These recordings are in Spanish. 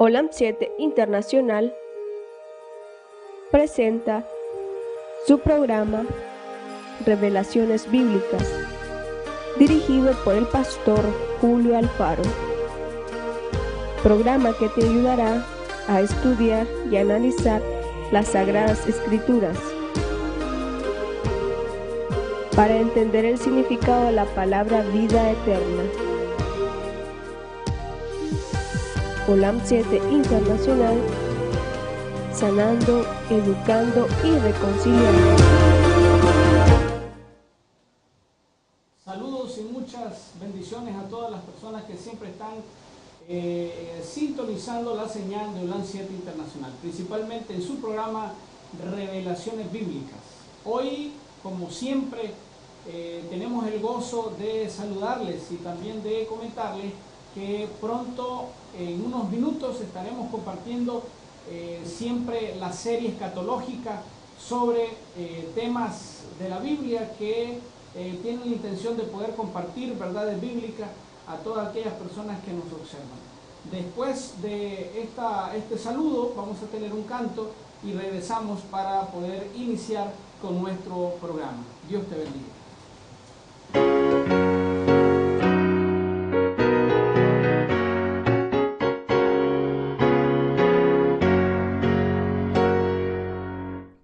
Olam 7 Internacional presenta su programa Revelaciones Bíblicas, dirigido por el pastor Julio Alfaro. Programa que te ayudará a estudiar y analizar las Sagradas Escrituras para entender el significado de la palabra vida eterna. Olam 7 Internacional, sanando, educando y reconciliando. Saludos y muchas bendiciones a todas las personas que siempre están sintonizando la señal de Olam 7 Internacional, principalmente en su programa Revelaciones Bíblicas. Hoy, como siempre, tenemos el gozo de saludarles y también de comentarles que pronto, en unos minutos, estaremos compartiendo siempre la serie escatológica sobre temas de la Biblia que tienen la intención de poder compartir verdades bíblicas a todas aquellas personas que nos observan. Después de este saludo vamos a tener un canto y regresamos para poder iniciar con nuestro programa. Dios te bendiga.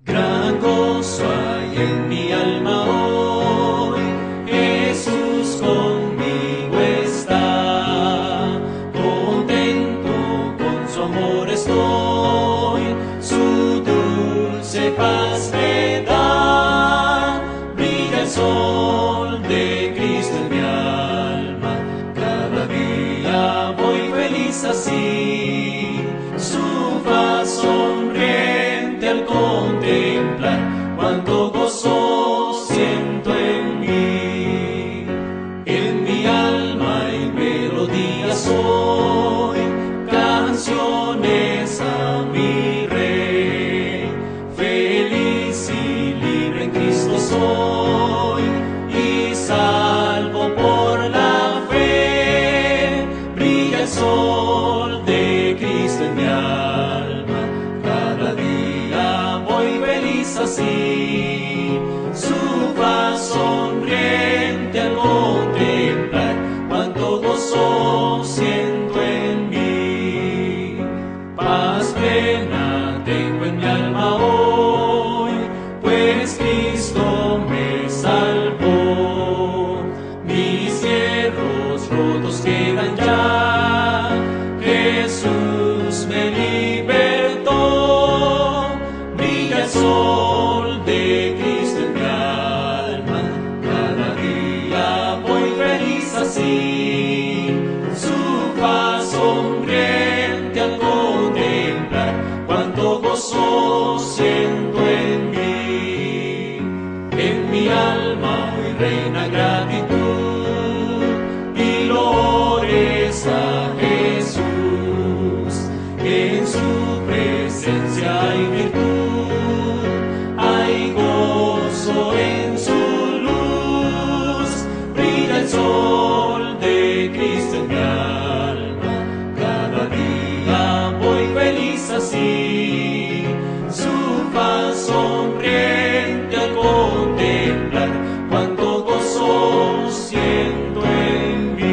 Gran gozo hay en mi alma hoy, Jesús conmigo está, contento con su amor estoy, su dulce paz me da, brilla el sol de Cristo en mi alma, cada día voy feliz así, su faz sonriente al contemplar, cuánto gozo siento en mi alma y melodías hoy, canciones a mi Rey, feliz y libre en Cristo soy, y salvo por la fe, brilla el sol de Cristo en mi alma, cada día voy feliz así, su faz sonriente al contemplar, cuánto gozo siento en mí, paz plena tengo en mi alma hoy, pues Cristo me salvó, mis hierros rotos quedan ya, Jesús me libertó, brilla el sol de Cristo en mi alma, cada día voy feliz así, su faz sonriente al contemplar, cuánto gozo siento en mi alma hoy reina gratitud, y loores a Jesús, en su presencia hay virtud, hay gozo en su luz, brilla el sol de Cristo en mi alma, cada día voy feliz así, su faz sonriente al contemplar, cuánto gozo siento en mí.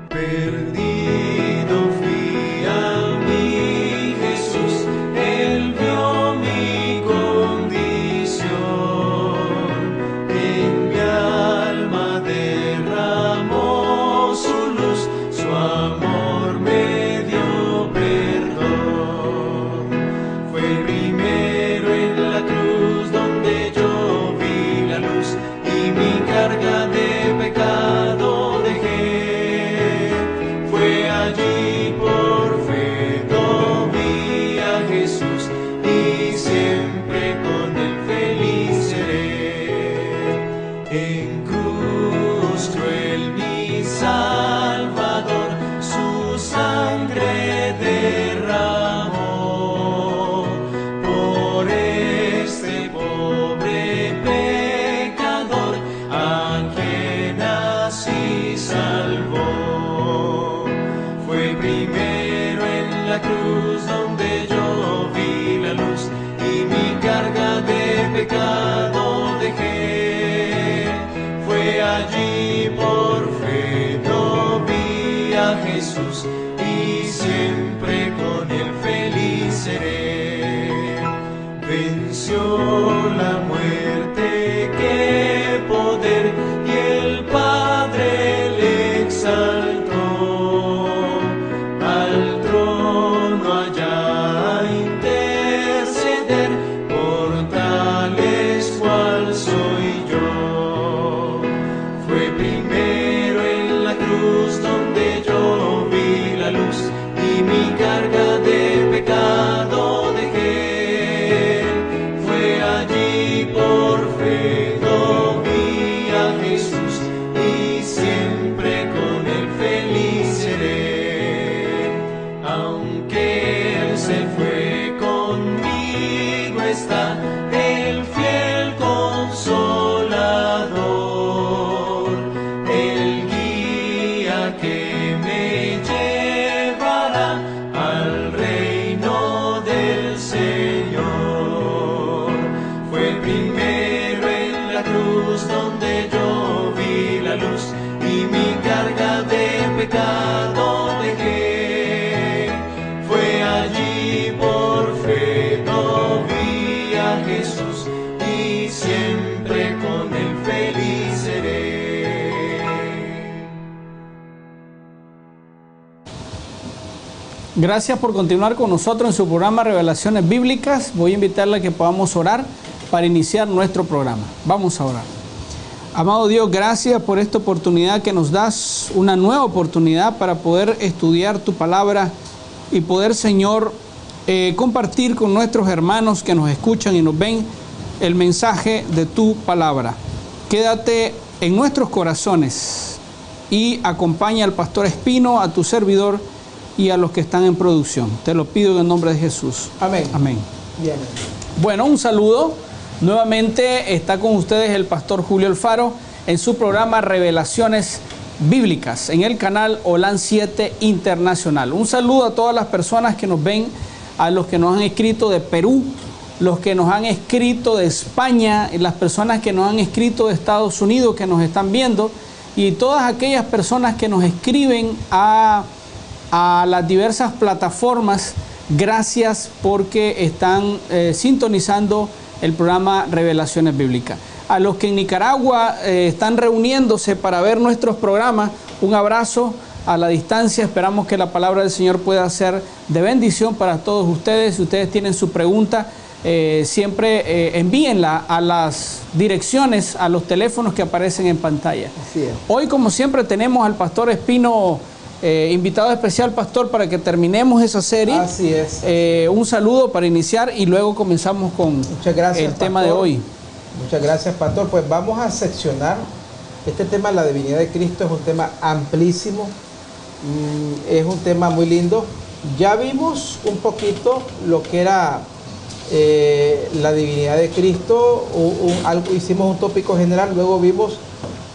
Perdido fui a mí, Jesús, Él vio mi condición, en mi alma derramó su luz, su amor me dio perdón. Fue primero en la cruz donde yo vi la luz y mi carga de pecado dejé. primero en la cruz donde yo vi la luz y mi carga de pecado dejé. Fue allí por fe, no vi a Jesús y siempre con él feliz seré. Venció la muerte, qué poder, y el Padre le exaltó al trono allá a interceder por tales cual soy yo. Fue primero en la cruz donde yo vi la luz y mi carga de pecado dejé. Fue allí por fe, no vi a Jesús y siempre con él feliz seré. Aunque él se fue, conmigo está el fiel consolador, el guía que me llevará al reino del Señor. Fue primero en la cruz donde yo vi la luz y mi carga de pecado dejé. Fue allí por fe, no vi a Jesús y siempre con él feliz seré. Gracias por continuar con nosotros en su programa Revelaciones Bíblicas. Voy a invitarle a que podamos orar para iniciar nuestro programa. Vamos a orar. Amado Dios, gracias por esta oportunidad que nos das, una nueva oportunidad para poder estudiar tu palabra y poder, Señor, compartir con nuestros hermanos que nos escuchan y nos ven el mensaje de tu palabra. Quédate en nuestros corazones y acompaña al pastor Espino, a tu servidor y a los que están en producción. Te lo pido en el nombre de Jesús. Amén. Amén. Bien. Bueno, un saludo. Nuevamente está con ustedes el pastor Julio Alfaro en su programa Revelaciones Bíblicas en el canal Olan 7 Internacional. Un saludo a todas las personas que nos ven, a los que nos han escrito de Perú, los que nos han escrito de España, las personas que nos han escrito de Estados Unidos que nos están viendo y todas aquellas personas que nos escriben a las diversas plataformas. Gracias porque están sintonizando el programa Revelaciones Bíblicas. A los que en Nicaragua están reuniéndose para ver nuestros programas, un abrazo a la distancia. Esperamos que la palabra del Señor pueda ser de bendición para todos ustedes. Si ustedes tienen su pregunta, siempre envíenla a las direcciones, a los teléfonos que aparecen en pantalla. Así es. Hoy, como siempre, tenemos al pastor Espino, invitado especial, pastor, para que terminemos esa serie. Así es. Un saludo para iniciar y luego comenzamos con el tema de hoy. Muchas gracias, pastor. Pues vamos a seccionar. Este tema, la divinidad de Cristo, es un tema amplísimo. Es un tema muy lindo. Ya vimos un poquito lo que era la divinidad de Cristo. Hicimos un tópico general. Luego vimos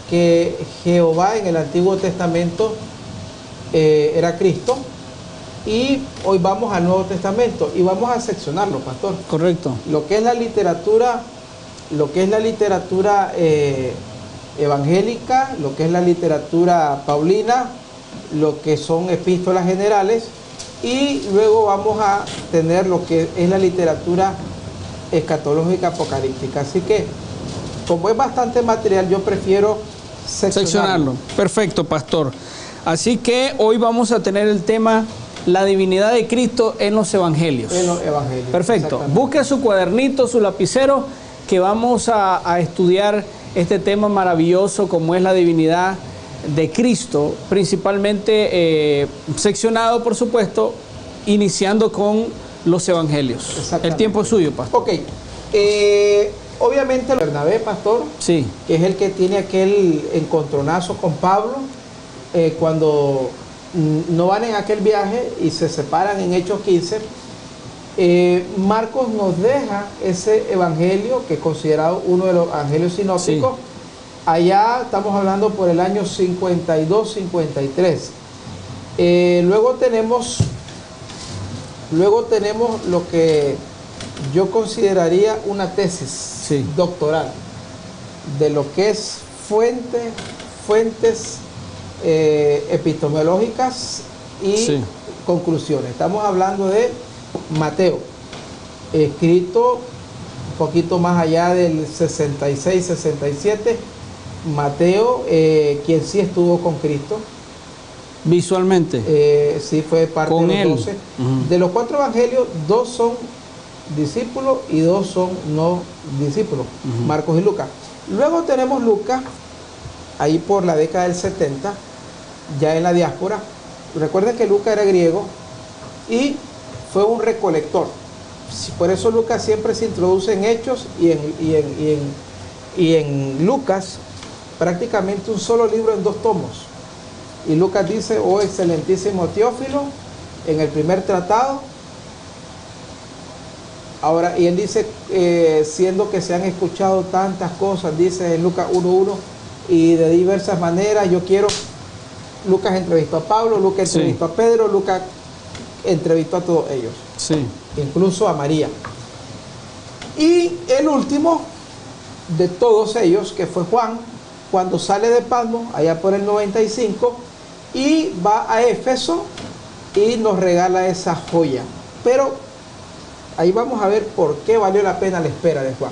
que Jehová en el Antiguo Testamento era Cristo, y hoy vamos al Nuevo Testamento y vamos a seccionarlo, pastor. Correcto. Lo que es la literatura evangélica, lo que es la literatura paulina, lo que son epístolas generales, y luego vamos a tener lo que es la literatura escatológica apocalíptica. Así que, como es bastante material, yo prefiero seccionarlo. Perfecto, pastor. Así que hoy vamos a tener el tema la divinidad de Cristo en los evangelios. En los evangelios. Perfecto. Busque su cuadernito, su lapicero, que vamos a estudiar este tema maravilloso como es la divinidad de Cristo, principalmente seccionado, por supuesto, iniciando con los evangelios. El tiempo es suyo, pastor. Ok. Obviamente Bernabé, pastor, sí, que es el que tiene aquel encontronazo con Pablo, cuando no van en aquel viaje y se separan en Hechos 15, Marcos nos deja ese evangelio que es considerado uno de los evangelios sinópticos. Sí. Allá estamos hablando por el año 52-53. Luego tenemos lo que yo consideraría una tesis doctoral de lo que es fuentes epistemológicas y conclusiones. Estamos hablando de Mateo, escrito un poquito más allá del 66-67. Mateo, quien sí estuvo con Cristo. Visualmente. Sí, fue parte con de él. los 12. De los 4 evangelios, 2 son discípulos y 2 son no discípulos, Marcos y Lucas. Luego tenemos Lucas, ahí por la década del 70, ya en la diáspora. Recuerden que Lucas era griego y fue un recolector. Por eso Lucas siempre se introduce en Hechos y en Lucas prácticamente un solo libro en 2 tomos. Y Lucas dice: oh excelentísimo Teófilo, en el primer tratado. Ahora, y él dice, siendo que se han escuchado tantas cosas, dice en Lucas 1:1, y de diversas maneras, yo quiero. Lucas entrevistó a Pablo, Lucas entrevistó a Pedro, Lucas entrevistó a todos ellos. Sí. Incluso a María. Y el último de todos ellos, que fue Juan, cuando sale de Patmos, allá por el 95, y va a Éfeso y nos regala esa joya. Pero ahí vamos a ver por qué valió la pena la espera de Juan.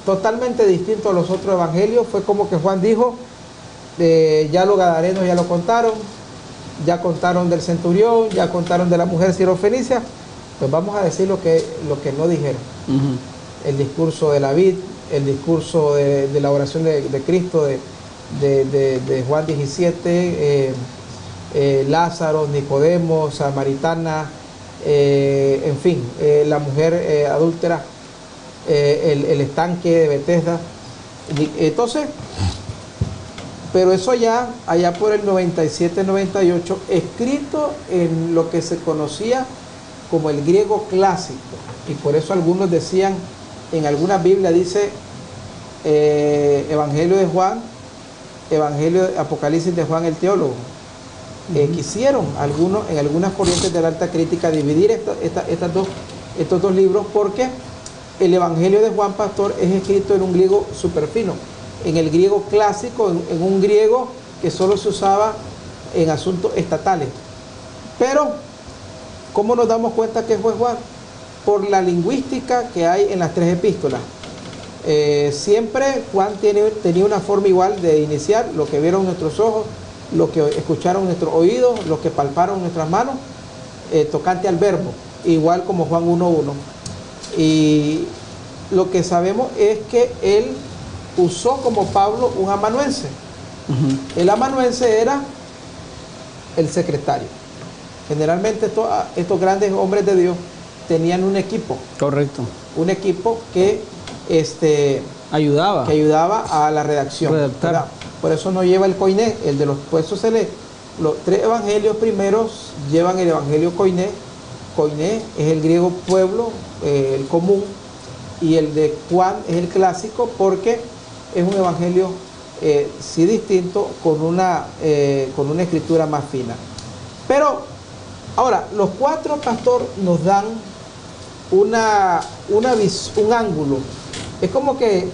Totalmente distinto a los otros evangelios. Fue como que Juan dijo, ya los gadarenos ya lo contaron, ya contaron del centurión, ya contaron de la mujer sirofenicia, pues vamos a decir lo que no dijeron. El discurso de la vid, el discurso de la oración de Cristo, de Juan 17, Lázaro, Nicodemo, Samaritana, en fin, la mujer adúltera, el estanque de Betesda. Entonces, pero eso ya allá por el 97-98, escrito en lo que se conocía como el griego clásico, y por eso algunos decían, en alguna Biblia dice Evangelio de Juan, Evangelio de Apocalipsis de Juan el teólogo. Quisieron algunos, en algunas corrientes de la alta crítica, dividir estos dos libros, porque el Evangelio de Juan, pastor, es escrito en un griego súper fino, en el griego clásico, en un griego que solo se usaba en asuntos estatales. Pero, ¿cómo nos damos cuenta que fue Juan? Por la lingüística que hay en las 3 epístolas. Siempre Juan tenía una forma igual de iniciar: lo que vieron nuestros ojos, lo que escucharon nuestros oídos, lo que palparon nuestras manos, tocante al verbo, igual como Juan 1:1. Y lo que sabemos es que él usó como Pablo un amanuense. El amanuense era el secretario. Generalmente estos grandes hombres de Dios tenían un equipo. Correcto. Un equipo que ayudaba a la redacción. ¿Verdad? Por eso no lleva el koiné, el de los puestos se lee. Los 3 evangelios primeros llevan el evangelio koiné. Koiné es el griego pueblo, el común, y el de Juan es el clásico, porque es un evangelio sí distinto, con una escritura más fina. Pero ahora, los 4, pastor, nos dan un ángulo. Es como que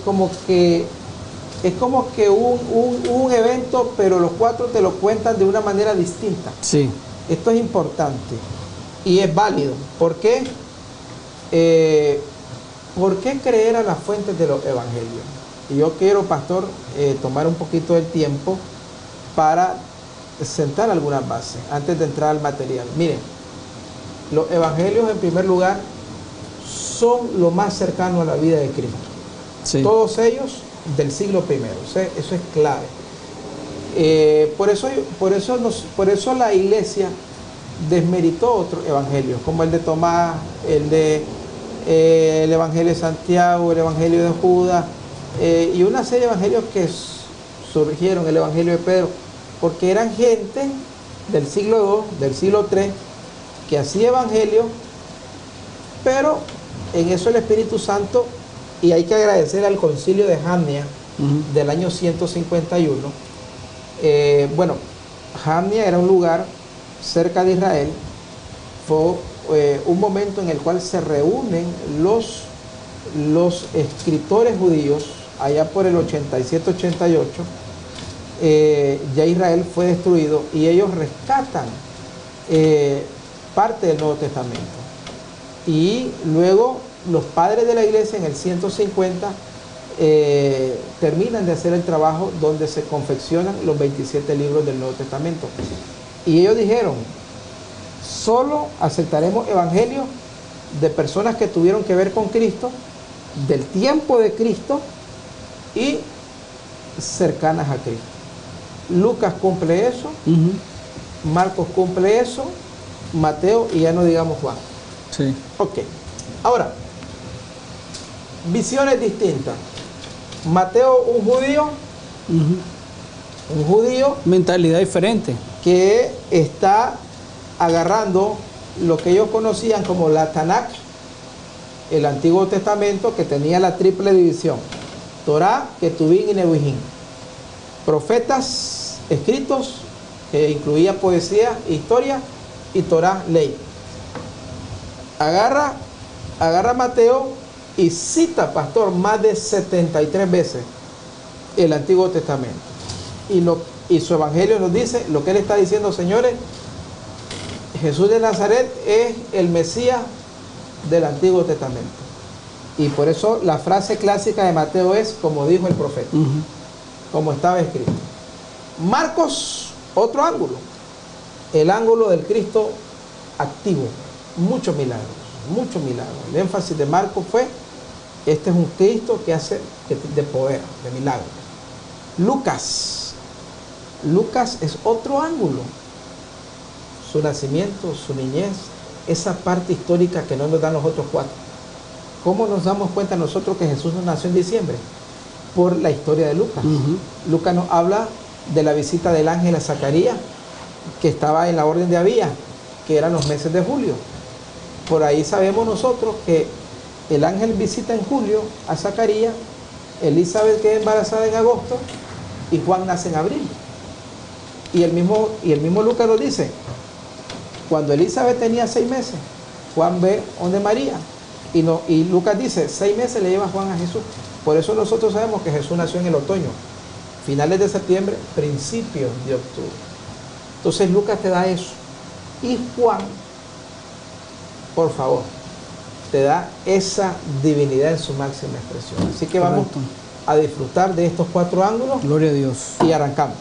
un evento, pero los 4 te lo cuentan de una manera distinta. Sí. Esto es importante y es válido. ¿Por qué? ¿Por qué creer a las fuentes de los evangelios? Y yo quiero, pastor, tomar un poquito del tiempo para sentar algunas bases antes de entrar al material. Miren, los evangelios, en primer lugar, son lo más cercano a la vida de Cristo. Sí. Todos ellos del siglo I. Eso es clave. Por eso la iglesia desmeritó otros evangelios, como el de Tomás, el evangelio de Santiago, el evangelio de Judas, y una serie de evangelios que surgieron, el evangelio de Pedro, porque eran gente del siglo II, del siglo III, que hacía evangelio, pero en eso el Espíritu Santo, y hay que agradecer al concilio de Jamnia del año 151. Jamnia era un lugar cerca de Israel, fue un momento en el cual se reúnen los escritores judíos, allá por el 87-88, ya Israel fue destruido y ellos rescatan parte del Nuevo Testamento. Y luego los padres de la iglesia en el 150 terminan de hacer el trabajo donde se confeccionan los 27 libros del Nuevo Testamento. Y ellos dijeron, solo aceptaremos evangelios de personas que tuvieron que ver con Cristo, del tiempo de Cristo y cercanas a Cristo. Lucas cumple eso, Marcos cumple eso, Mateo y ya no digamos Juan. Sí. Ok. Ahora, visiones distintas. Mateo, un judío Mentalidad diferente. que está agarrando lo que ellos conocían como la Tanakh, el Antiguo Testamento, que tenía la triple división: Torá, Ketubín y Nebujín. Profetas escritos, que incluía poesía, historia, y Torá, ley. Agarra Mateo y cita, pastor, más de 73 veces el Antiguo Testamento. Y su evangelio nos dice lo que él está diciendo: señores, Jesús de Nazaret es el Mesías del Antiguo Testamento. Y por eso la frase clásica de Mateo es como dijo el profeta, como estaba escrito. Marcos, otro ángulo, el ángulo del Cristo activo, muchos milagros. El énfasis de Marcos fue: este es un Cristo que hace de poder, de milagros. Lucas es otro ángulo, su nacimiento, su niñez, esa parte histórica que no nos dan los otros cuatro. ¿Cómo nos damos cuenta nosotros que Jesús no nació en diciembre? Por la historia de Lucas. Lucas nos habla de la visita del ángel a Zacarías, que estaba en la orden de Abías, que eran los meses de julio. Por ahí sabemos nosotros que el ángel visita en julio a Zacarías, Elizabeth queda embarazada en agosto y Juan nace en abril. Y el mismo Lucas lo dice: cuando Elizabeth tenía 6 meses, Juan ve donde María. Y Lucas dice, 6 meses le lleva Juan a Jesús. Por eso nosotros sabemos que Jesús nació en el otoño, finales de septiembre, principios de octubre. Entonces Lucas te da eso. Y Juan, por favor, te da esa divinidad en su máxima expresión. Así que vamos a disfrutar de estos 4 ángulos. Gloria a Dios. Y arrancamos.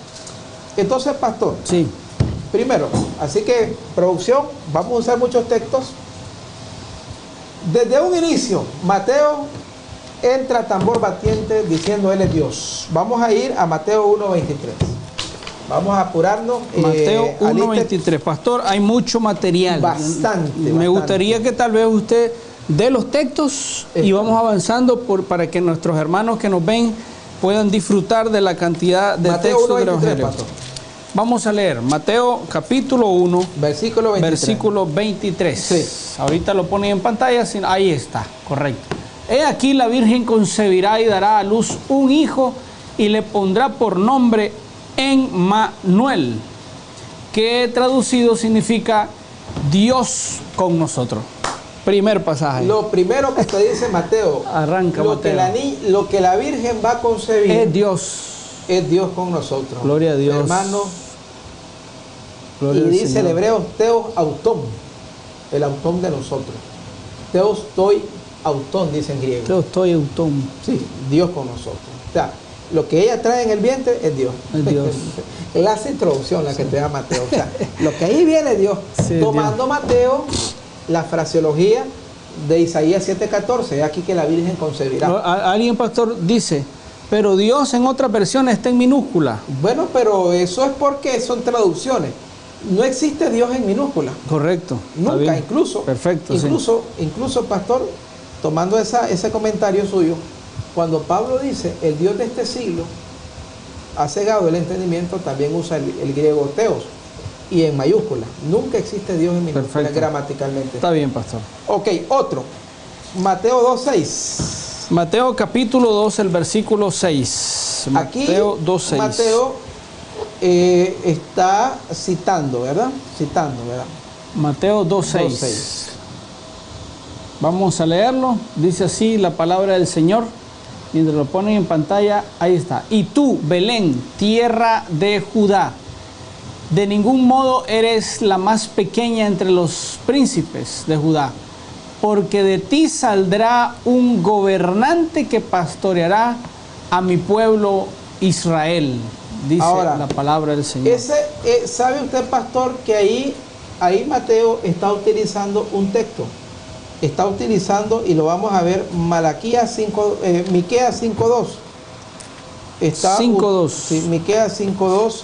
Entonces, pastor. Sí. Primero, así que, producción, vamos a usar muchos textos. Desde un inicio, Mateo entra tambor batiente diciendo Él es Dios. Vamos a ir a Mateo 1:23. Vamos a apurarnos. Mateo 1:23. Pastor, hay mucho material. Bastante. Me gustaría que tal vez usted dé los textos y vamos avanzando para que nuestros hermanos que nos ven puedan disfrutar de la cantidad de Mateo textos del 1:23, Evangelio. pastor. Vamos a leer Mateo capítulo 1, versículo 23. Versículo 23. Sí. Ahorita lo ponen en pantalla, ahí está, correcto. He aquí la Virgen concebirá y dará a luz un hijo y le pondrá por nombre Emmanuel, que traducido significa Dios con nosotros. Primer pasaje. Lo primero que te dice Mateo, Arranca Mateo. Lo que la Virgen va a concebir Es Dios. Es Dios con nosotros. Gloria a Dios. Hermano, Gloria y al dice Señor. el hebreo Teos autón, el autón de nosotros. Teos toi autón, dice en griego. Yo estoy autón. Sí, Dios con nosotros. O sea, lo que ella trae en el vientre es Dios. Es Dios. Es la introducción la que te da Mateo. O sea, lo que ahí viene es Dios. Sí, Tomando Dios. Mateo la fraseología de Isaías 7:14, aquí que la Virgen concebirá. Alguien, pastor, dice, pero Dios en otras versiones está en minúscula. Bueno, pero eso es porque son traducciones. No existe Dios en minúscula. Correcto. Está Nunca, bien. incluso. Perfecto. Incluso, pastor, tomando ese comentario suyo, cuando Pablo dice, el Dios de este siglo ha cegado el entendimiento, también usa el griego teos, y en mayúscula. Nunca existe Dios en minúscula. Perfecto. Gramaticalmente. Está bien, pastor. Ok, otro. Mateo 2:6. Mateo capítulo 2, el versículo 6. Aquí Mateo 2:6. Mateo está citando, ¿verdad? Mateo 2:6. 2:6. Vamos a leerlo. Dice así la palabra del Señor. Mientras lo ponen en pantalla, ahí está. Y tú, Belén, tierra de Judá, de ningún modo eres la más pequeña entre los príncipes de Judá, porque de ti saldrá un gobernante que pastoreará a mi pueblo Israel, dice ahora, la palabra del Señor. ¿Sabe usted, pastor, que ahí Mateo está utilizando un texto? Está utilizando, y lo vamos a ver, Miqueas 5:2. 5:2. Sí, Miqueas 5:2.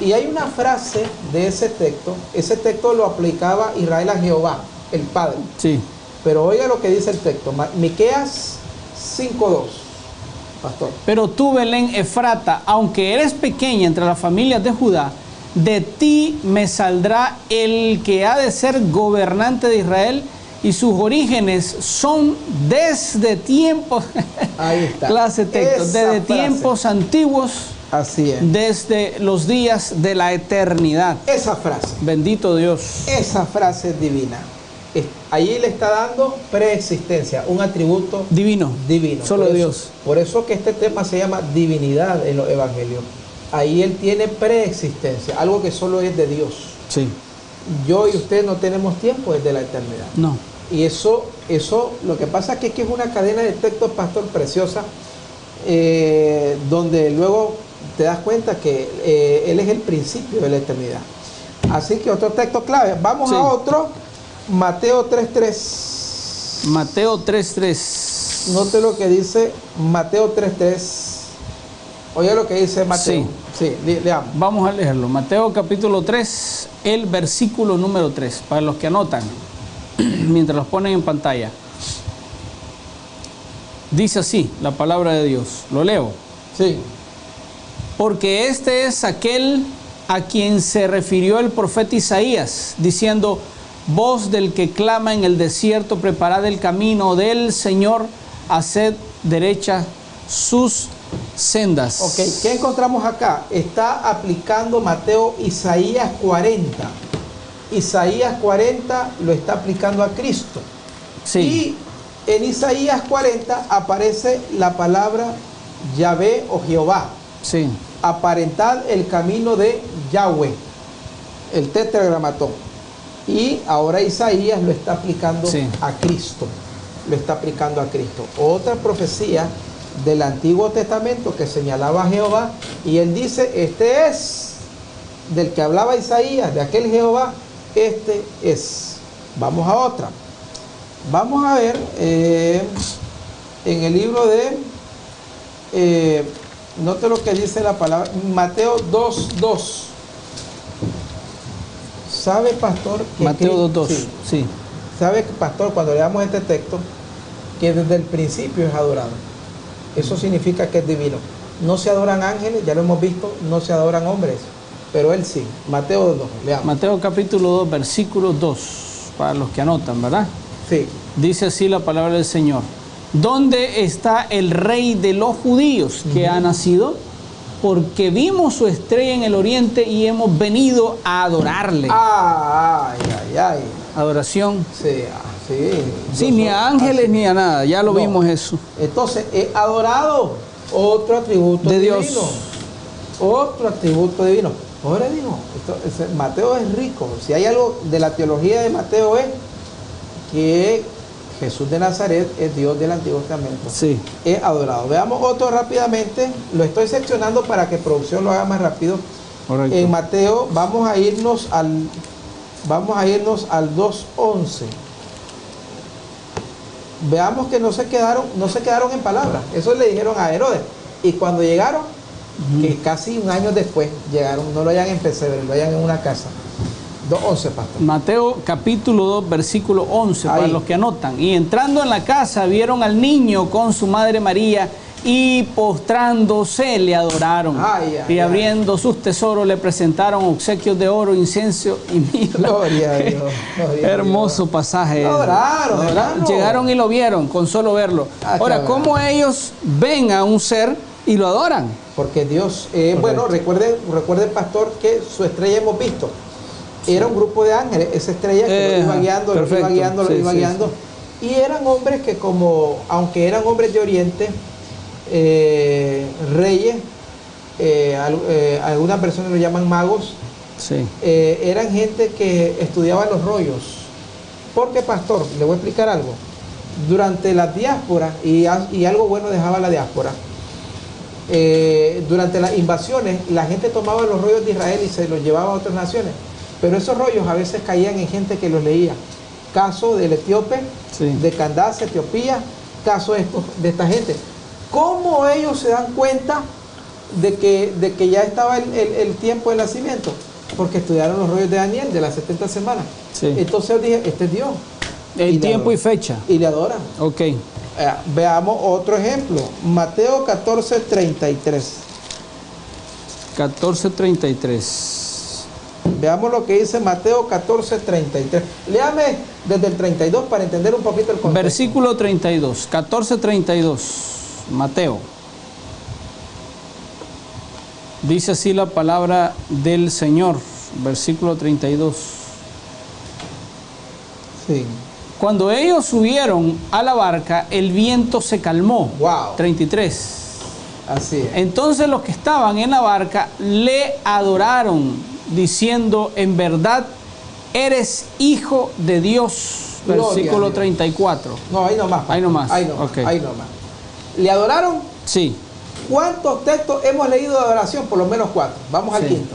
Y hay una frase de ese texto lo aplicaba Israel a Jehová, el Padre. Sí. Pero oiga lo que dice el texto, Miqueas 5:2, pastor. Pero tú, Belén Efrata, aunque eres pequeña entre las familias de Judá, de ti me saldrá el que ha de ser gobernante de Israel, y sus orígenes son desde tiempos, ahí está, clase de texto, esa desde frase. Tiempos antiguos, Así es. desde los días de la eternidad. Esa frase. Bendito Dios. Esa frase es divina. Allí le está dando preexistencia, un atributo Divino. Solo Por eso- Dios. Por eso que este tema se llama divinidad en los evangelios. Ahí él tiene preexistencia, algo que solo es de Dios. Sí. Yo y usted no tenemos tiempo desde la eternidad. No. Y eso, lo que pasa es que es una cadena de textos, pastor, preciosa, donde luego te das cuenta que Él es el principio de la eternidad. Así que otro texto clave. Vamos Sí. a otro, Mateo 3:3. Mateo 3:3. Note lo que dice Mateo 3:3. Oye lo que dice Mateo. Sí, leamos. Vamos a leerlo. Mateo capítulo 3, el versículo número 3, para los que anotan, mientras los ponen en pantalla. Dice así la palabra de Dios. Lo leo. Sí. Porque este es aquel a quien se refirió el profeta Isaías, diciendo: voz del que clama en el desierto, preparad el camino del Señor, haced derecha sus sendas. Ok, ¿qué encontramos acá? Está aplicando Mateo Isaías 40. Isaías 40 lo está aplicando a Cristo. Sí. Y en Isaías 40 aparece la palabra Yahvé o Jehová. Sí. Aparentad el camino de Yahweh, el tetragramatón. Y ahora Isaías lo está aplicando Sí. a Cristo. Lo está aplicando a Cristo. Otra profecía del Antiguo Testamento que señalaba a Jehová, y él dice: este es del que hablaba Isaías, de aquel Jehová, este es. Vamos a otra. Vamos a ver en el libro de note lo que dice la palabra, Mateo 2:2. ¿Sabe, pastor? Que Mateo 2:2. Sí. Sí. ¿Sabe, pastor, cuando leamos este texto, que desde el principio es adorado? Eso significa que es divino. No se adoran ángeles, ya lo hemos visto, no se adoran hombres, pero él sí. Mateo 2, leamos. Mateo capítulo 2, versículo 2, para los que anotan, ¿verdad? Sí. Dice así la palabra del Señor: ¿dónde está el rey de los judíos que ha nacido? Porque vimos su estrella en el oriente y hemos venido a adorarle. Ay, ay, ay. Adoración. Sí, sí. Sí, ni a ángeles ni a nada, ya lo No. vimos eso. Entonces, adorado, otro atributo De divino. Dios. Otro atributo divino. Ahora digo, Mateo es rico. Si hay algo de la teología de Mateo, es que Jesús de Nazaret es Dios del Antiguo Testamento. Sí. Es adorado. Veamos otro rápidamente. Lo estoy seccionando para que producción lo haga más rápido. Correcto. En Mateo vamos a irnos al 2:11. Veamos que no se quedaron en palabras. Eso le dijeron a Herodes. Y cuando llegaron, que casi un año después llegaron, no lo hayan en pesebre, lo hayan en una casa. 2:11, pastor. Mateo capítulo 2, versículo 11, para Ahí. los que anotan. Y entrando en la casa vieron al niño con su madre María, y postrándose le adoraron. Ay, ay, y abriendo sus tesoros le presentaron obsequios de oro, incienso y mirra. Gloria a Dios. Gloria a Hermoso Dios. pasaje. Lo adoraron, hermano. Llegaron y lo vieron, con solo verlo. Ah, Ahora, qué ¿cómo ellos ven a un ser y lo adoran? Porque Dios, bueno, recuerde pastor, que su estrella hemos visto. Era un grupo de ángeles, esa estrella que lo iba guiando, lo iba guiando, lo iba guiando. Y eran hombres que aunque eran hombres de Oriente, reyes, algunas personas lo llaman magos, eran gente que estudiaba los rollos. Porque, pastor, le voy a explicar algo. Durante la diáspora, y algo bueno dejaba la diáspora, durante las invasiones, la gente tomaba los rollos de Israel y se los llevaba a otras naciones. Pero esos rollos a veces caían en gente que los leía. Caso del etíope, de Candace, Etiopía, caso de esta gente. ¿Cómo ellos se dan cuenta de que ya estaba el tiempo del nacimiento? Porque estudiaron los rollos de Daniel de las 70 semanas. Entonces yo dije, este es Dios. El tiempo y fecha. Y le adoran. Ok. Veamos otro ejemplo. Mateo 14:33. 14:33. Veamos lo que dice Mateo 14:33. Léame desde el 32 para entender un poquito el contexto. Versículo 32, 14:32, Mateo. Dice así la palabra del Señor, versículo 32. Sí. Cuando ellos subieron a la barca, el viento se calmó. Wow. 33. Así es. Entonces los que estaban en la barca le adoraron, diciendo, en verdad eres hijo de Dios. Versículo 34. No, ahí nomás. Ahí nomás. Ahí nomás. Okay. Ahí nomás. ¿Le adoraron? Sí. ¿Cuántos textos hemos leído de adoración? Por lo menos 4. Vamos al quinto.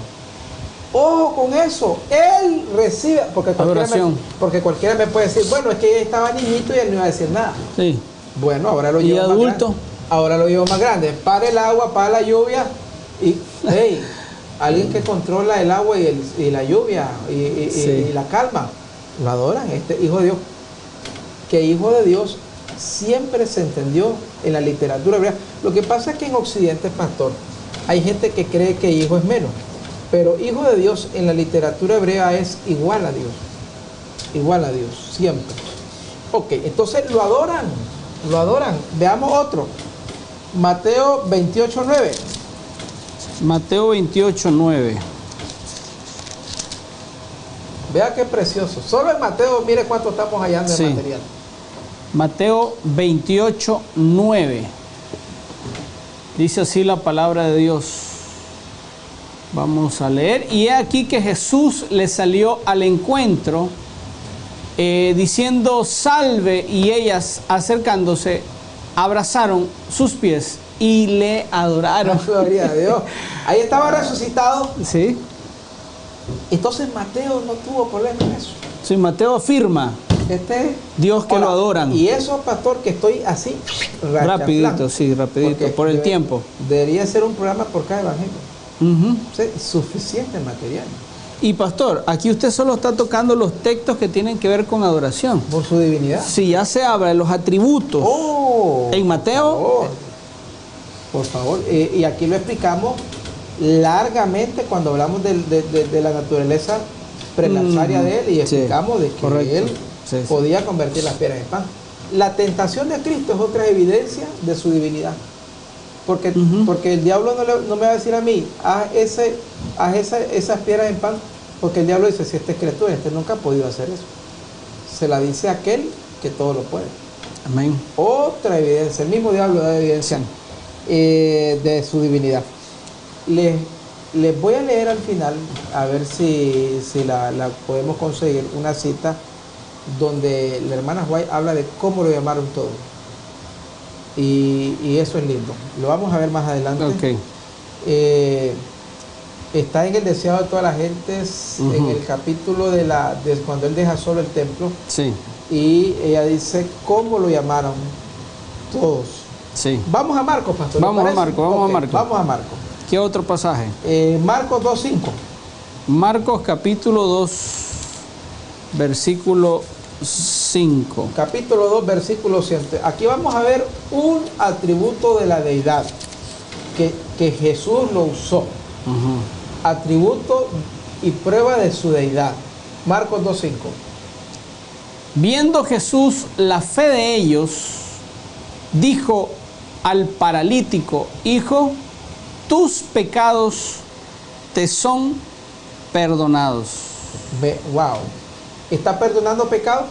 Ojo con eso. Él recibe, porque cualquiera me puede decir, bueno, es que él estaba niñito y él no iba a decir nada. Sí. Bueno, ahora lo llevo más adulto. Grande. Ahora lo llevo más grande. Para el agua, para la lluvia. Y, hey, alguien que controla el agua y la lluvia y la calma, lo adoran. Este hijo de Dios. Que hijo de Dios siempre se entendió en la literatura hebrea. Lo que pasa es que en Occidente, pastor, hay gente que cree que hijo es menos. Pero hijo de Dios en la literatura hebrea es igual a Dios. Igual a Dios, siempre. Ok, entonces lo adoran. Lo adoran. Veamos otro. Mateo 28:9. Mateo 28:9. Vea qué precioso. Solo en Mateo, mire cuánto estamos hallando de material. Mateo 28:9. Dice así la palabra de Dios. Vamos a leer. Y he aquí que Jesús le salió al encuentro, diciendo, salve, y ellas, acercándose, abrazaron sus pies y le adoraron. Gloria a Dios. Ahí estaba resucitado. Sí. Entonces Mateo no tuvo problema en eso. Sí, Mateo afirma. Dios que lo adoran. Y eso, pastor, que estoy así rapidito, sí, rapidito, por el tiempo. Debería ser un programa por cada evangelio. Sí, suficiente material. Y pastor, aquí usted solo está tocando los textos que tienen que ver con adoración. Por su divinidad. Si ya se habla de los atributos en Mateo. Por favor. Y aquí lo explicamos largamente cuando hablamos de la naturaleza prelazaria de él y explicamos de que él podía convertir las piedras en pan. La tentación de Cristo es otra evidencia de su divinidad. Porque el diablo no me va a decir a mí, haz esas piedras en pan, porque el diablo dice, si esta es criatura, este nunca ha podido hacer eso. Se la dice a aquel que todo lo puede. Amén. Otra evidencia, el mismo diablo da evidencia de su divinidad. Les voy a leer al final, a ver si la podemos conseguir, una cita donde la hermana White habla de cómo lo llamaron todos. Y eso es lindo. Lo vamos a ver más adelante. Okay. Está en el deseado de todas las gentes, en el capítulo de cuando él deja solo el templo. Sí. Y ella dice cómo lo llamaron todos. Sí. Vamos a Marcos, pastor. Vamos a Marcos. Vamos a Marcos. ¿Qué otro pasaje? Marcos 2:5. Marcos capítulo 2, versículo 5. Capítulo 2, versículo 7. Aquí vamos a ver un atributo de la deidad que Jesús lo usó. Atributo y prueba de su deidad. Marcos 2:5. Viendo Jesús la fe de ellos, dijo al paralítico, hijo, tus pecados te son perdonados. Wow. ¿Está perdonando pecado?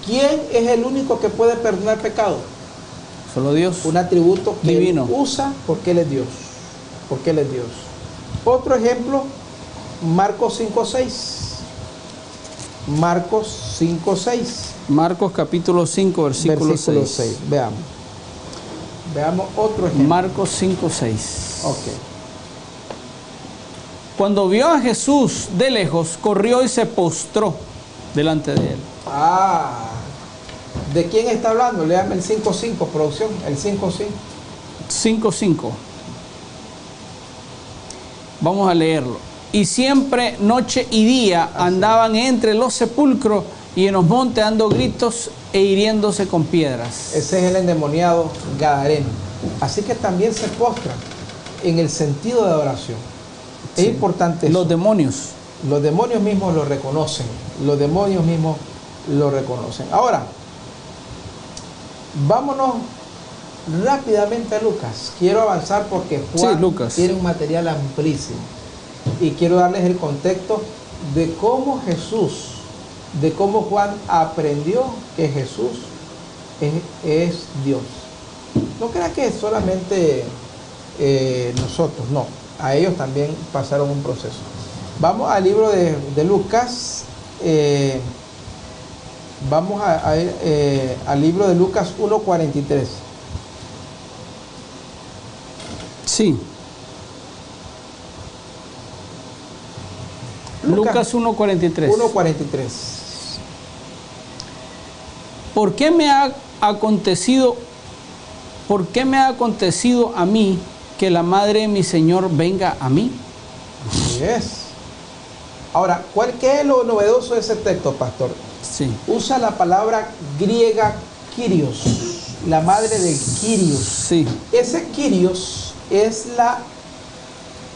¿Quién es el único que puede perdonar pecado? Solo Dios. Un atributo que divino. Él usa porque Él es Dios. Porque Él es Dios. Otro ejemplo, Marcos 5:6. Marcos 5:6. Marcos capítulo 5, versículo 6. Veamos. Veamos otro ejemplo. Marcos 5:6. Ok. Cuando vio a Jesús de lejos, corrió y se postró delante de él. Ah, ¿de quién está hablando? Léame el 5:5, producción, el 5:5. 5:5. Vamos a leerlo. Y siempre, noche y día, andaban entre los sepulcros y en los montes dando gritos e hiriéndose con piedras. Ese es el endemoniado gadareno. Así que también se postra en el sentido de adoración. Sí. Es importante eso. Los demonios. Los demonios mismos lo reconocen. Los demonios mismos lo reconocen. Ahora, vámonos rápidamente a Lucas. Quiero avanzar porque Juan Lucas tiene un material amplísimo. Y quiero darles el contexto de cómo Jesús, de cómo Juan aprendió que Jesús es Dios. No crea que solamente nosotros, no. A ellos también pasaron un proceso. Vamos al libro de Lucas. Vamos al libro de Lucas 1:43. Sí. Lucas 1:43. 1:43. ¿Por qué me ha acontecido a mí que la madre de mi Señor venga a mí? Así es. Ahora, ¿qué es lo novedoso de ese texto, pastor? Sí. Usa la palabra griega Kyrios, la madre de Kyrios. Sí. Ese Kyrios es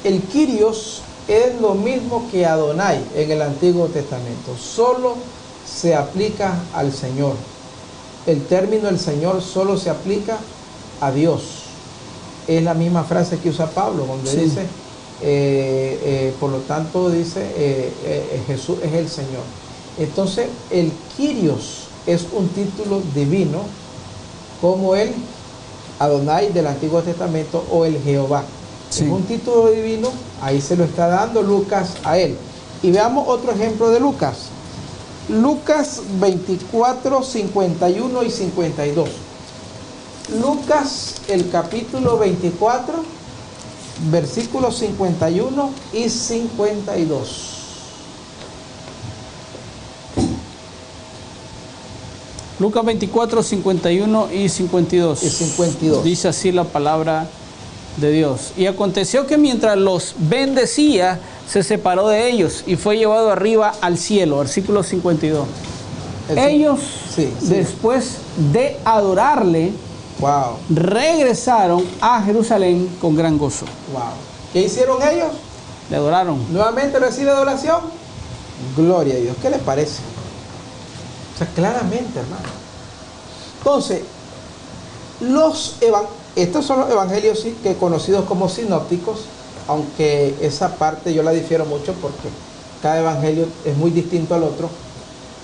el Kyrios es lo mismo que Adonai en el Antiguo Testamento. Solo se aplica al Señor. El término el Señor solo se aplica a Dios. Es la misma frase que usa Pablo, donde sí. dice, por lo tanto dice, Jesús es el Señor. Entonces, el Kyrios es un título divino, como el Adonai del Antiguo Testamento o el Jehová. Sí. Es un título divino, ahí se lo está dando Lucas a él. Y veamos otro ejemplo de Lucas. Lucas 24, 51 y 52. Lucas, el capítulo 24, versículos 51 y 52. Lucas 24, 51 y 52. Y 52. Dice así la palabra de Dios. Y aconteció que mientras los bendecía, se separó de ellos y fue llevado arriba al cielo. Versículo 52. Ellos, después de adorarle, regresaron a Jerusalén con gran gozo. ¿Qué hicieron ellos? Le adoraron. ¿Nuevamente recibe adoración? Gloria a Dios. ¿Qué les parece? O sea, claramente, hermano. Entonces, estos son los evangelios que conocidos como sinópticos, aunque esa parte yo la difiero mucho porque cada evangelio es muy distinto al otro.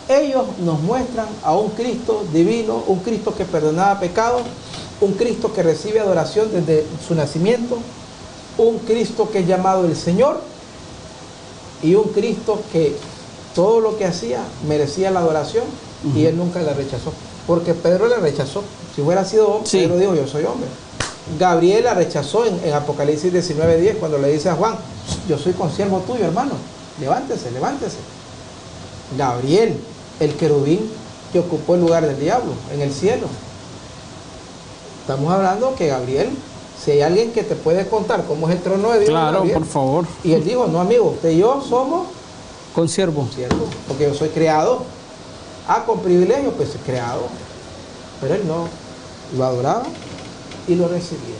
Ellos nos muestran a un Cristo divino, un Cristo que perdonaba pecados, un Cristo que recibe adoración desde su nacimiento, un Cristo que es llamado el Señor y un Cristo que todo lo que hacía merecía la adoración y él nunca la rechazó. Porque Pedro le rechazó. Si hubiera sido hombre, Pedro dijo, yo soy hombre. Gabriel la rechazó en Apocalipsis 19:10 cuando le dice a Juan, yo soy consiervo tuyo, hermano. Levántese, levántese. Gabriel, el querubín que ocupó el lugar del diablo en el cielo. Estamos hablando que Gabriel, si hay alguien que te puede contar cómo es el trono de Dios. Claro, Gabriel, por favor. Y él dijo, no amigo, usted y yo somos consiervo, porque yo soy creado. Con privilegio, pues creado. Pero él no, lo adoraba y lo recibía.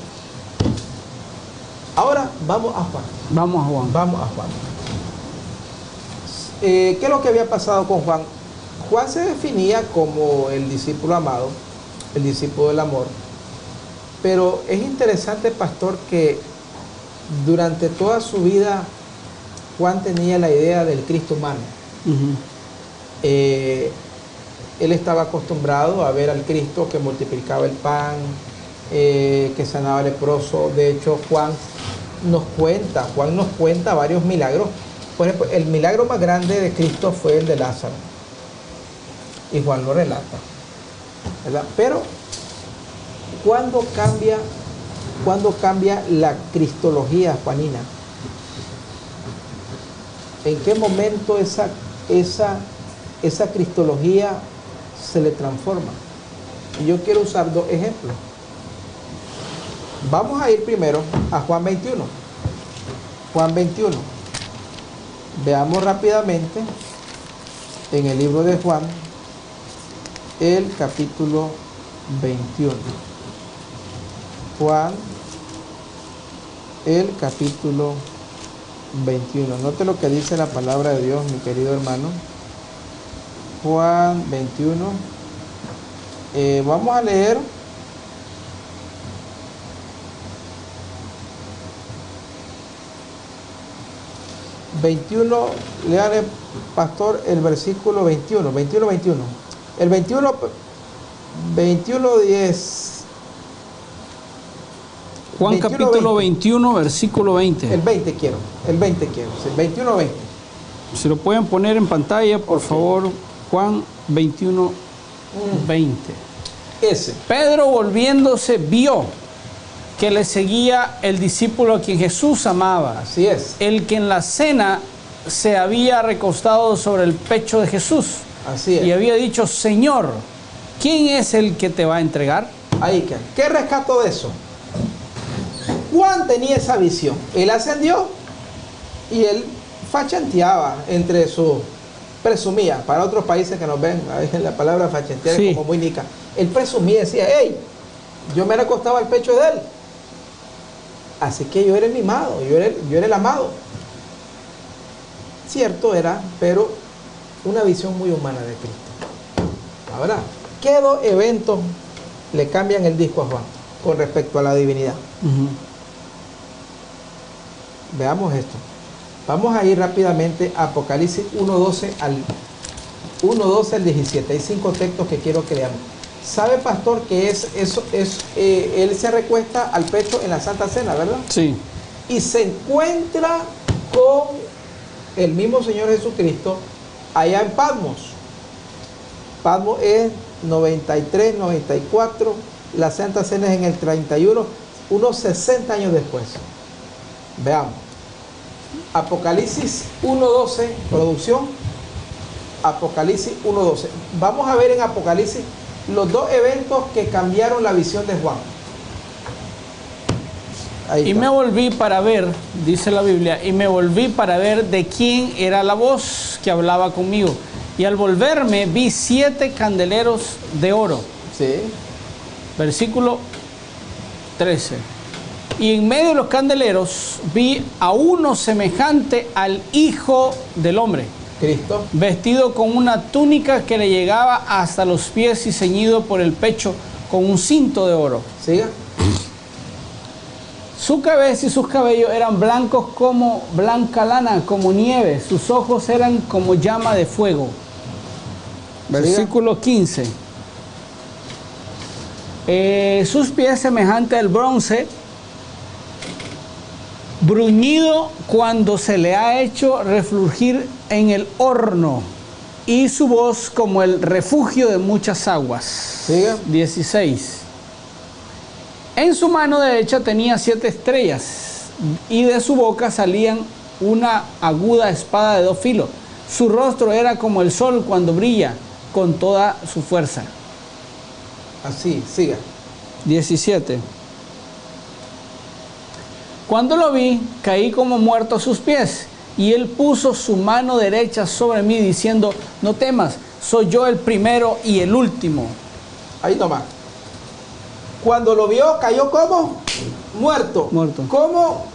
Ahora vamos a Juan. Vamos a Juan. Vamos a Juan. ¿Qué es lo que había pasado con Juan? Juan se definía como el discípulo amado, el discípulo del amor. Pero es interesante, pastor, que durante toda su vida, Juan tenía la idea del Cristo humano. Él estaba acostumbrado a ver al Cristo que multiplicaba el pan, que sanaba al leproso. De hecho, Juan nos cuenta varios milagros. Por ejemplo, el milagro más grande de Cristo fue el de Lázaro. Y Juan lo relata, ¿verdad? Pero, ¿cuándo cambia la cristología juanina? ¿En qué momento esa cristología se le transforma? Y yo quiero usar dos ejemplos. Vamos a ir primero a Juan 21. Juan 21. Veamos rápidamente en el libro de Juan el capítulo 21. Juan, el capítulo 21. Note lo que dice la palabra de Dios, mi querido hermano. Juan 21. Vamos a leer léale, pastor, el versículo 21. El 10. Juan 21, capítulo 20. 21, versículo 20. El 20 quiero. Sí, 21, 20. Si lo pueden poner en pantalla, por favor. Juan 21, 20. Ese. Pedro, volviéndose, vio que le seguía el discípulo a quien Jesús amaba. Así es. El que en la cena se había recostado sobre el pecho de Jesús. Así es. Y había dicho: Señor, ¿quién es el que te va a entregar? Ahí que. ¿Qué rescató de eso? Juan tenía esa visión. Él ascendió y él fachanteaba entre su... presumía, para otros países que nos ven, a veces la palabra fachantear Sí. es como muy nica. Él presumía, decía: hey, yo me recostaba al pecho de él. Así que yo era el mimado, yo era el amado. Cierto era, pero una visión muy humana de Cristo. Ahora, ¿qué dos eventos le cambian el disco a Juan con respecto a la divinidad? Veamos esto. Vamos a ir rápidamente a Apocalipsis 1:12 al 17. Hay 5 textos que quiero que leamos. ¿Sabe, pastor, que él se recuesta al pecho en la Santa Cena, verdad? Sí. Y se encuentra con el mismo Señor Jesucristo allá en Patmos. Patmos es 93, 94, la Santa Cena es en el 31, unos 60 años después. Veamos. Apocalipsis 1:12, producción. Apocalipsis 1:12. Vamos a ver en Apocalipsis los dos eventos que cambiaron la visión de Juan. Ahí Y está. me volví para ver, dice la Biblia, y me volví para ver de quién era la voz que hablaba conmigo. Y al volverme vi 7 candeleros de oro. Sí. Versículo 13. Y en medio de los candeleros vi a uno semejante al Hijo del Hombre, Cristo. vestido con una túnica que le llegaba hasta los pies y ceñido por el pecho con un cinto de oro. Siga. Su cabeza y sus cabellos eran blancos como blanca lana, como nieve. Sus ojos eran como llama de fuego. Versículo 15. Sus pies semejantes al bronce, bruñido cuando se le ha hecho refulgir en el horno, y su voz como el refugio de muchas aguas. Siga. 16. En su mano derecha tenía 7 estrellas, y de su boca salían una aguda espada de 2 filos. Su rostro era como el sol cuando brilla con toda su fuerza. Así, siga. 17. Cuando lo vi, caí como muerto a sus pies, y él puso su mano derecha sobre mí, diciendo: no temas, soy yo el primero y el último. Ahí nomás. Cuando lo vio, cayó como muerto. Muerto. ¿Cómo?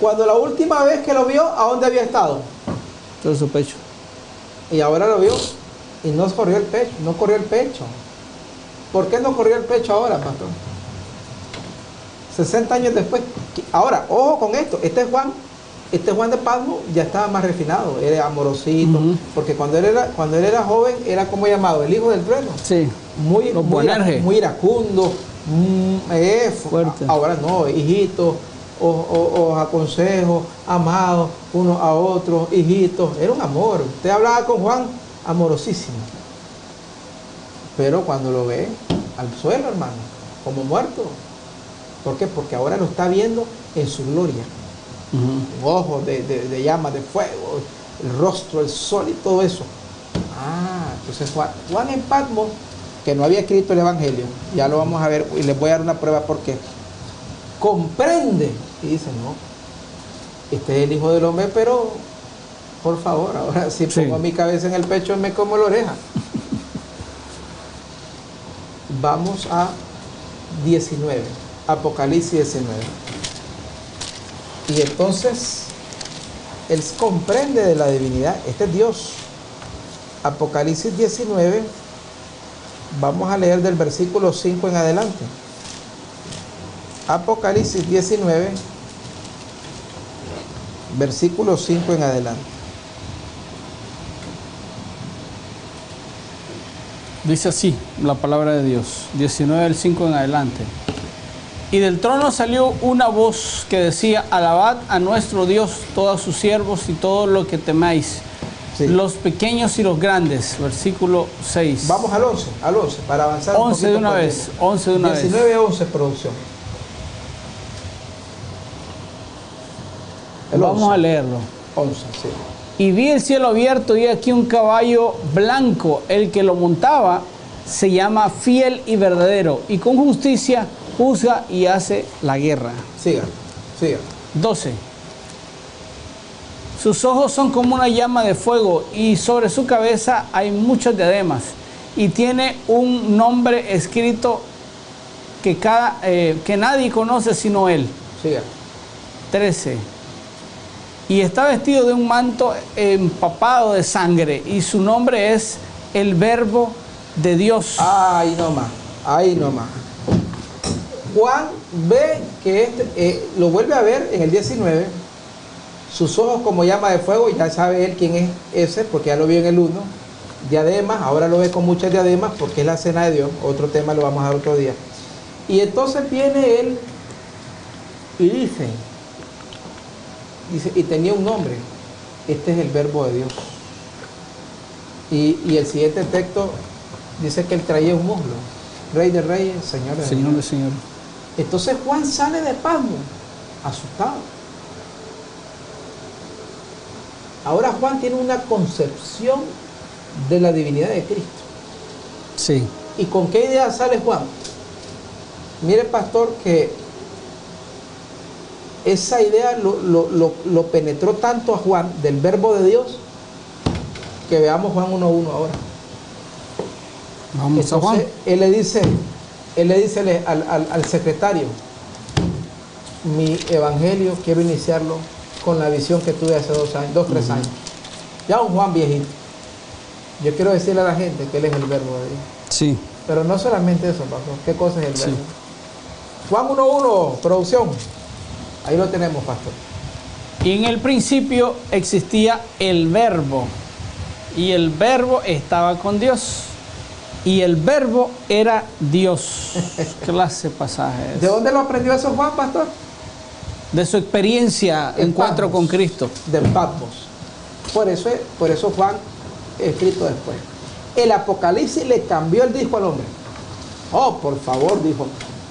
Cuando la última vez que lo vio, ¿a dónde había estado? Todo su pecho. Y ahora lo vio y no corrió el pecho. No corrió el pecho. ¿Por qué no corrió el pecho ahora, pastor? 60 años después. Ahora, ojo con esto, este Juan de Patmos ya estaba más refinado, era amorosito, porque cuando él era joven era como llamado, el hijo del trueno. Sí. Muy iracundo, fuerte. Ahora no, hijito, os aconsejo, amados unos a otros, hijitos, era un amor. Usted hablaba con Juan amorosísimo, pero cuando lo ve al suelo, hermano, como muerto. ¿Por qué? Porque ahora lo está viendo en su gloria. Ojos de llamas, de fuego, el rostro, el sol y todo eso. Entonces Juan en Patmos, que no había escrito el Evangelio, ya lo vamos a ver y les voy a dar una prueba porque comprende y dice, no, este es el Hijo del Hombre, pero por favor, ahora si pongo mi cabeza en el pecho me como la oreja. Vamos a 19, Apocalipsis 19. Y entonces él comprende de la divinidad. Este es Dios. Apocalipsis 19, vamos a leer del versículo 5 en adelante. Apocalipsis 19, versículo 5 en adelante. Dice así la palabra de Dios, 19 del 5 en adelante. Y del trono salió una voz que decía, alabad a nuestro Dios todos sus siervos y todo lo que temáis, los pequeños y los grandes. Versículo 6. Vamos al 11, para avanzar 11 de una vez, 11 de una vez. 19, 11, producción. Vamos a leerlo. 11, sí. Y vi el cielo abierto y aquí un caballo blanco, el que lo montaba se llama Fiel y Verdadero, y con justicia juzga y hace la guerra. Siga. 12. Sus ojos son como una llama de fuego y sobre su cabeza hay muchas diademas y tiene un nombre escrito que nadie conoce sino él. Siga. 13. Y está vestido de un manto empapado de sangre y su nombre es el Verbo de Dios. Ahí nomás. Juan ve que lo vuelve a ver en el 19, sus ojos como llama de fuego, ya sabe él quién es ese, porque ya lo vio en el 1, diademas, ahora lo ve con muchas diademas, porque es la cena de Dios, otro tema lo vamos a dar otro día. Y entonces viene él y dice, y tenía un nombre, este es el Verbo de Dios. Y el siguiente texto dice que él traía un muslo, Rey de Reyes, Señor de Señores. Entonces Juan sale de Patmos, asustado. Ahora Juan tiene una concepción de la divinidad de Cristo. Sí. ¿Y con qué idea sale Juan? Mire, pastor, que esa idea lo penetró tanto a Juan del Verbo de Dios, que veamos Juan 1:1 ahora. Vamos. Entonces, a Juan. Él le dice al secretario, mi evangelio quiero iniciarlo con la visión que tuve hace 2, 3 años. Ya un Juan viejito. Yo quiero decirle a la gente que él es el Verbo de Dios. Sí. Pero no solamente eso, pastor. ¿Qué cosa es el Verbo? Juan 1:1, producción. Ahí lo tenemos, pastor. Y en el principio existía el Verbo, y el Verbo estaba con Dios, y el Verbo era Dios. Clase pasaje. ¿De dónde lo aprendió eso Juan, pastor? De su experiencia, encuentro con Cristo. Del Patmos. Por eso Juan, escrito después. El Apocalipsis le cambió el disco al hombre. Oh, por favor, dijo.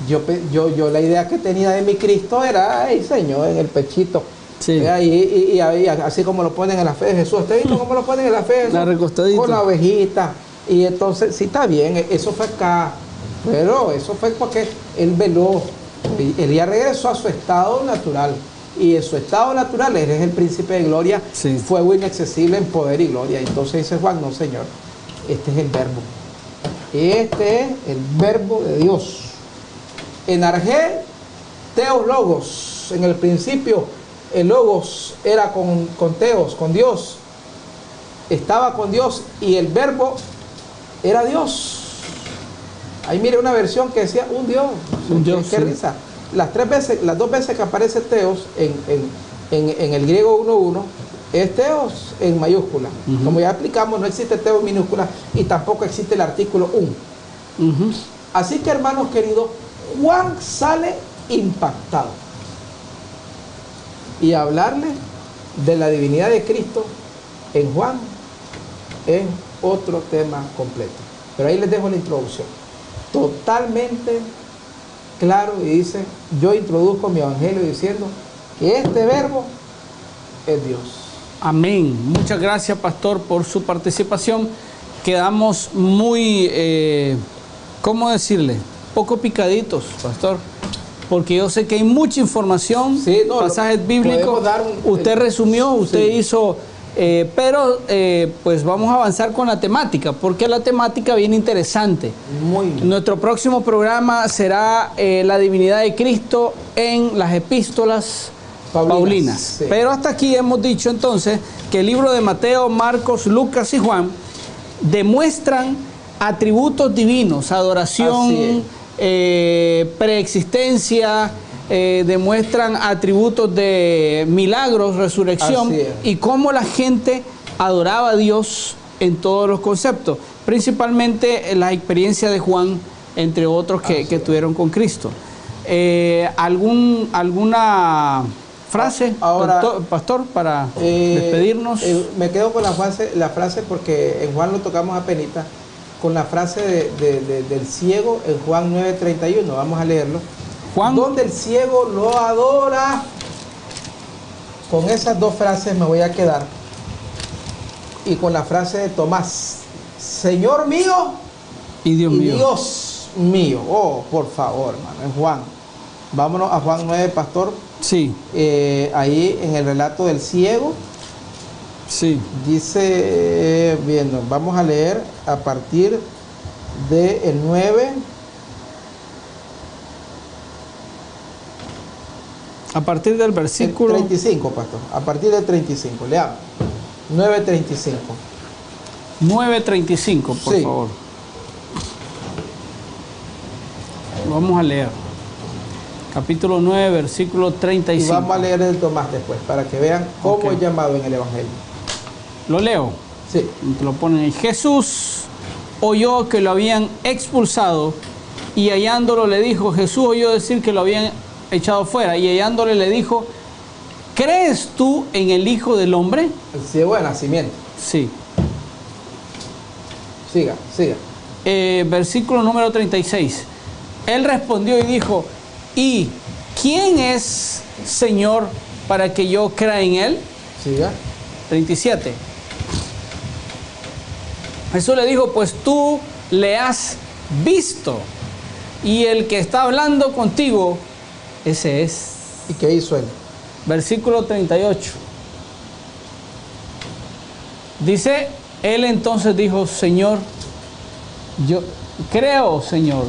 Yo la idea que tenía de mi Cristo era, ay, Señor, en el pechito. Sí. Y así como lo ponen en la fe de Jesús. ¿Usted ha visto cómo lo ponen en la fe de Jesús? La recostadita. Con la ovejita. Y entonces, sí, está bien, eso fue acá. Pero eso fue porque él veló. Él ya regresó a su estado natural. Y en su estado natural, él es el príncipe de gloria. Sí. Fuego inaccesible en poder y gloria. Entonces dice Juan, no, Señor, este es el Verbo. Este es el Verbo de Dios. En Argé, Teos Logos. En el principio, el Logos era con Teos, con Dios. Estaba con Dios y el Verbo era Dios. Ahí mire una versión que decía un Dios. Un Dios, qué sí. risa. las dos veces que aparece teos en el griego 1.1, es teos en mayúscula. Como ya explicamos, no existe teos en minúscula y tampoco existe el artículo un. Así que, hermanos queridos, Juan sale impactado. Y hablarle de la divinidad de Cristo en Juan es otro tema completo. Pero ahí les dejo la introducción. Totalmente claro, y dice, yo introduzco mi evangelio diciendo que este verbo es Dios. Amén. Muchas gracias, pastor, por su participación. Quedamos muy, ¿cómo decirle? Poco picaditos, pastor, porque yo sé que hay mucha información, sí, no, pasajes bíblicos. Usted resumió, usted hizo, pero pues vamos a avanzar con la temática, porque la temática viene interesante. Muy bien. Nuestro próximo programa será la divinidad de Cristo en las epístolas Paulinas. Sí. Pero hasta aquí hemos dicho entonces que el libro de Mateo, Marcos, Lucas y Juan demuestran atributos divinos, adoración, preexistencia, demuestran atributos de milagros, resurrección y cómo la gente adoraba a Dios en todos los conceptos, principalmente la experiencia de Juan, entre otros que estuvieron con Cristo. ¿Alguna frase, ahora, pastor, para despedirnos? Me quedo con la frase porque en Juan lo tocamos apenita, con la frase del ciego en Juan 9:31. Vamos a leerlo. Juan, donde el ciego lo adora. Con esas dos frases me voy a quedar. Y con la frase de Tomás, Señor mío y Dios mío. Dios mío. Oh, por favor, hermano, en Juan. Vámonos a Juan 9, pastor. Sí. Ahí en el relato del ciego. Sí. Dice, viendo, vamos a leer a partir del 9. A partir del versículo 35, pastor. A partir del 35, leamos. 9:35. 9:35, por favor. Vamos a leer. Capítulo 9, versículo 35. Y vamos a leer el Tomás después, para que vean cómo es llamado en el Evangelio. ¿Lo leo? Sí. Lo ponen ahí. Jesús oyó que lo habían expulsado y hallándolo le dijo, Jesús oyó decir que lo habían echado fuera y hallándole le dijo, ¿crees tú en el Hijo del Hombre? El ciego de nacimiento. Sí. Siga. Versículo número 36. Él respondió y dijo, ¿y quién es, Señor, para que yo crea en Él? Siga. 37. Jesús le dijo, pues tú le has visto y el que está hablando contigo, ese es. ¿Y qué hizo él? Versículo 38. Dice, él entonces dijo, Señor, yo creo, Señor,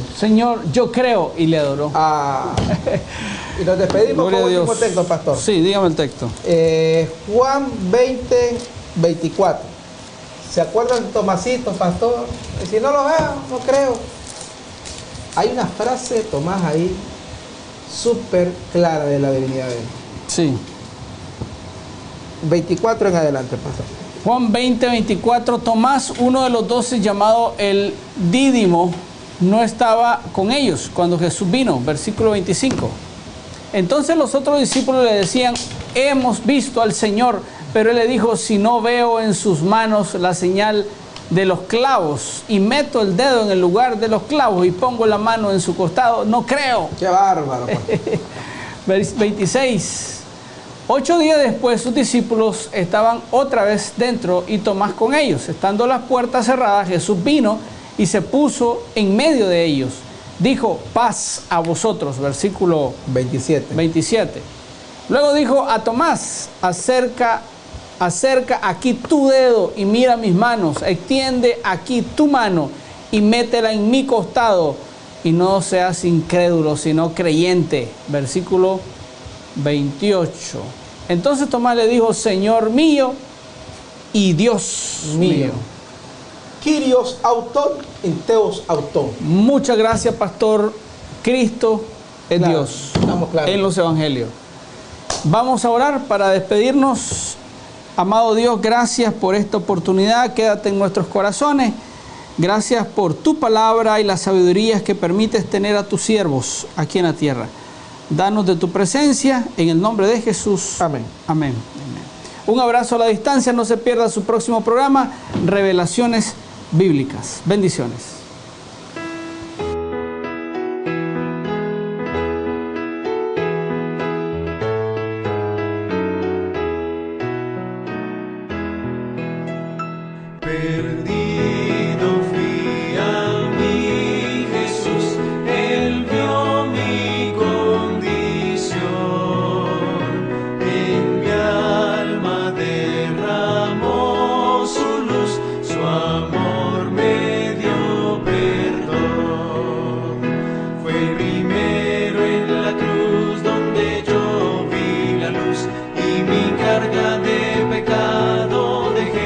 yo creo, y le adoró. Y nos despedimos Gloria con el a último Dios. texto, pastor. Sí, dígame el texto. Juan 20:24. ¿Se acuerdan de Tomasito, pastor? Y si no lo veo, no creo. Hay una frase de Tomás ahí súper clara de la divinidad de él. Sí. 24 en adelante, pastor. Juan 20:24, Tomás, uno de los 12 llamado el Dídimo, no estaba con ellos cuando Jesús vino. Versículo 25. Entonces los otros discípulos le decían, hemos visto al Señor, pero él le dijo, si no veo en sus manos la señal de los clavos y meto el dedo en el lugar de los clavos y pongo la mano en su costado, no creo. ¡Qué bárbaro! 26. 8 días después sus discípulos estaban otra vez dentro y Tomás con ellos. Estando las puertas cerradas, Jesús vino y se puso en medio de ellos. Dijo, paz a vosotros. Versículo 27. Luego dijo a Tomás, acerca aquí tu dedo y mira mis manos. Extiende aquí tu mano y métela en mi costado. Y no seas incrédulo, sino creyente. Versículo 28. Entonces Tomás le dijo, Señor mío y Dios mío. Kyrios auton en Theos auton. Muchas gracias, pastor. Cristo es Dios. estamos claros. en los evangelios. Vamos a orar para despedirnos. Amado Dios, gracias por esta oportunidad. Quédate en nuestros corazones. Gracias por tu palabra y las sabidurías que permites tener a tus siervos aquí en la tierra. Danos de tu presencia, en el nombre de Jesús. Amén. Amén. Un abrazo a la distancia. No se pierda su próximo programa, Revelaciones Bíblicas. Bendiciones. Perdido fui a mi Jesús, Él vio mi condición, en mi alma derramó su luz, su amor me dio perdón. Fue primero en la cruz donde yo vi la luz y mi carga de pecado dejé.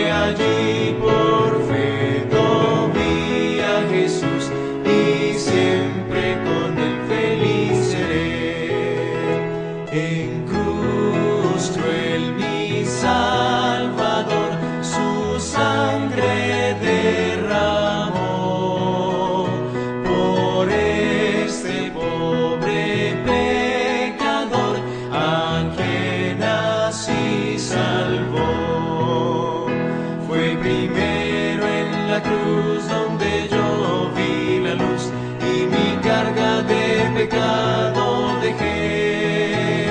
Allí por fe lo vi a Jesús y siempre con él feliz seré. En cruz cruel mi Salvador su sangre derramó por este pobre pecador a quien así salvó. Fue primero en la cruz donde yo vi la luz y mi carga de pecado dejé.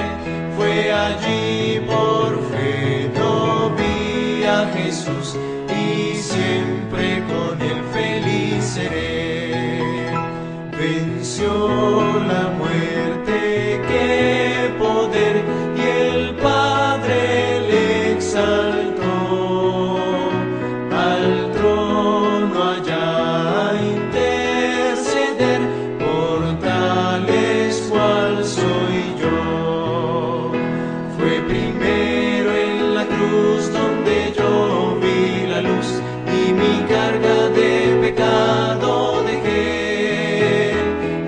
Fue allí por fe lo vi a Jesús y siempre con él feliz seré. Venció la muerte, qué poder, y el Padre le exaltó. Donde yo vi la luz y mi carga de pecado dejé.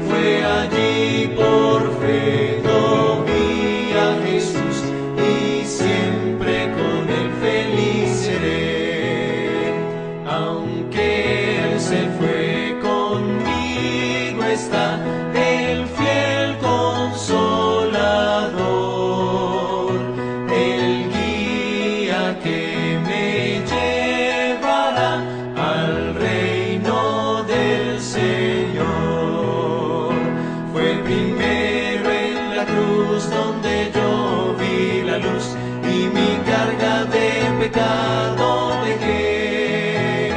Fue allí por fe lo vi a Jesús y siempre con él feliz seré. Aunque él se fue, conmigo está el fiel consolador, el que me llevará al reino del Señor. Fue primero en la cruz donde yo vi la luz y mi carga de pecado dejé.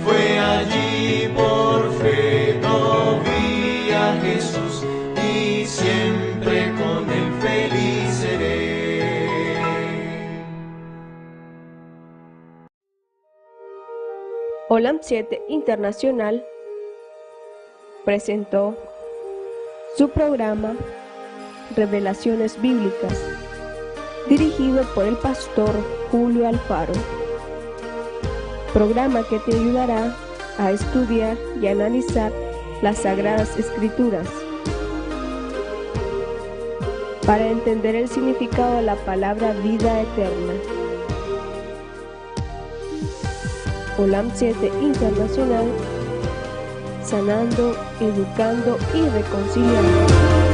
Fue allí por fe lo vi a Jesús y siempre con él feliz seré. Olam 7 Internacional presentó su programa Revelaciones Bíblicas, dirigido por el pastor Julio Alfaro. Programa que te ayudará a estudiar y analizar las Sagradas Escrituras para entender el significado de la palabra vida eterna. Olam 7 Internacional, sanando, educando y reconciliando.